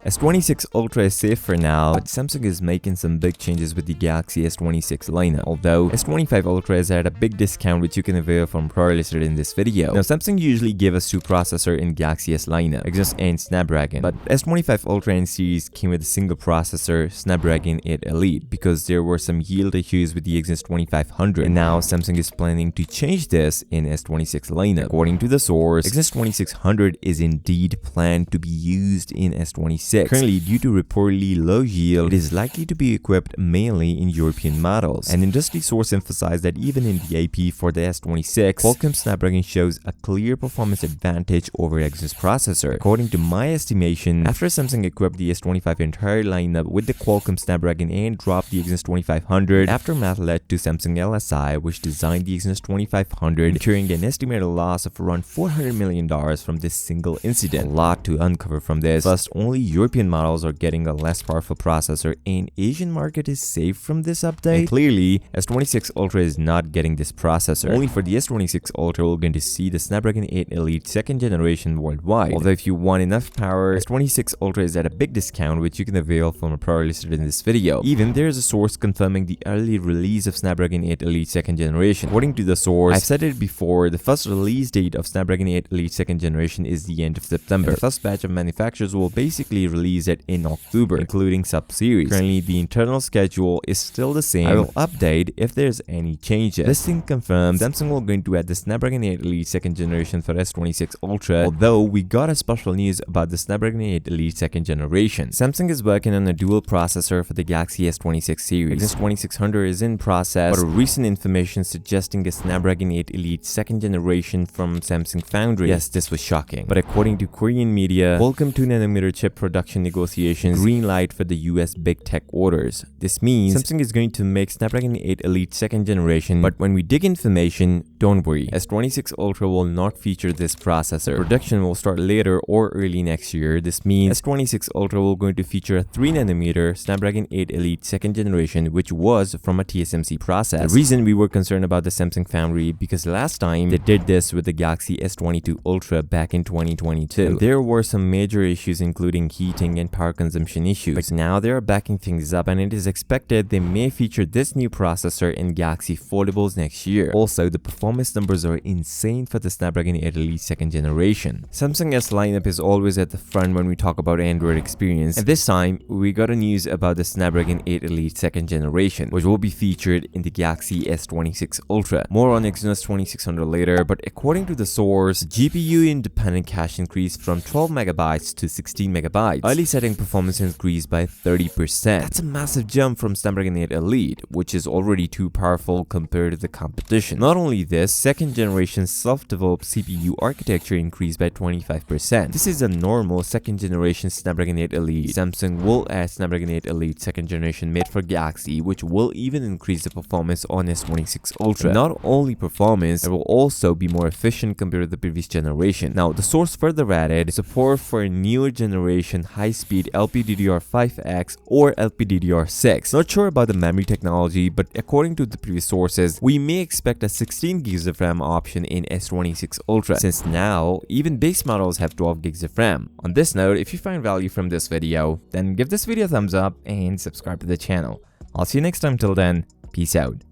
S26 Ultra is safe for now, but Samsung is making some big changes with the Galaxy S26 lineup. Although S25 Ultra is at a big discount which you can avail from prior listed in this video. Now Samsung usually give us two processor in Galaxy S lineup, Exynos and Snapdragon, but S25 Ultra and series came with a single processor, Snapdragon 8 Elite, because there were some yield issues with the Exynos 2500, and now Samsung is planning to change this in S26 lineup. According to the source, Exynos 2600 is indeed planned to be used in S26. Currently, due to reportedly low yield, it is likely to be equipped mainly in European models. An industry source emphasized that even in the AP for the S26, Qualcomm Snapdragon shows a clear performance advantage over Exynos processor. According to my estimation, after Samsung equipped the S25 entire lineup with the Qualcomm Snapdragon and dropped the Exynos 2500, aftermath led to Samsung LSI, which designed the Exynos 2500, incurring an estimated loss of around $400 million from this single incident. A lot to uncover from this. First, only European models are getting a less powerful processor, and Asian market is safe from this update. And clearly, S26 Ultra is not getting this processor. Only for the S26 Ultra, we're going to see the Snapdragon 8 Elite 2nd generation worldwide. Although if you want enough power, S26 Ultra is at a big discount which you can avail from a prior listed in this video. Even there is a source confirming the early release of Snapdragon 8 Elite 2nd generation. According to the source, I've said it before, the first release date of Snapdragon 8 Elite 2nd generation is the end of September. And the first batch of manufacturers will basically release it in October, including sub-series. Currently, the internal schedule is still the same. I will update if there's any changes. This thing confirmed, Samsung will going to add the Snapdragon 8 Elite 2nd generation for S26 Ultra, although we got a special news about the Snapdragon 8 Elite 2nd generation. Samsung is working on a dual processor for the Galaxy S26 series. Exynos 2600 is in process, but recent information suggesting a Snapdragon 8 Elite 2nd generation from Samsung Foundry. Yes, this was shocking, but according to Korean media, Qualcomm 2nm chip production negotiations green light for the US big tech orders. This means Samsung is going to make Snapdragon 8 Elite 2nd generation, but when we dig information, don't worry, S26 Ultra will not feature this processor. Production will start later or early next year. This means S26 Ultra will going to feature a 3nm Snapdragon 8 Elite 2nd generation, which was from a TSMC process. The reason we were concerned about the Samsung Foundry because last time they did this with the Galaxy S22 Ultra back in 2022. And there were some major issues including heating and power consumption issues, but now they are backing things up and it is expected they may feature this new processor in Galaxy foldables next year. Also, the performance numbers are insane for the Snapdragon 8 Elite 2nd generation. Samsung S lineup is always at the front when we talk about Android experience, and this time we got a news about the Snapdragon 8 Elite 2nd generation, which will be featured in the Galaxy S26 Ultra. More on Exynos 2600 later, but according to the source, GPU independent cache increased from 12 MB to 16 MB. Early setting performance increased by 30%. That's a massive jump from Snapdragon 8 Elite, which is already too powerful compared to the competition. Not only this, second generation self-developed CPU architecture increased by 25%. This is a normal second generation Snapdragon 8 Elite. Samsung will add Snapdragon 8 Elite 2nd generation made for Galaxy, which will even increase the performance on S26 Ultra. Not only performance, it will also be more efficient compared to the previous generation. Now, the source further added support for a newer generation high-speed LPDDR5X or LPDDR6. Not sure about the memory technology, but according to the previous sources, we may expect a 16 GB of RAM option in S26 Ultra, since now even base models have 12 GB of RAM. On this note, if you find value from this video, then give this video a thumbs up and subscribe to the channel. I'll see you next time. Till then, peace out.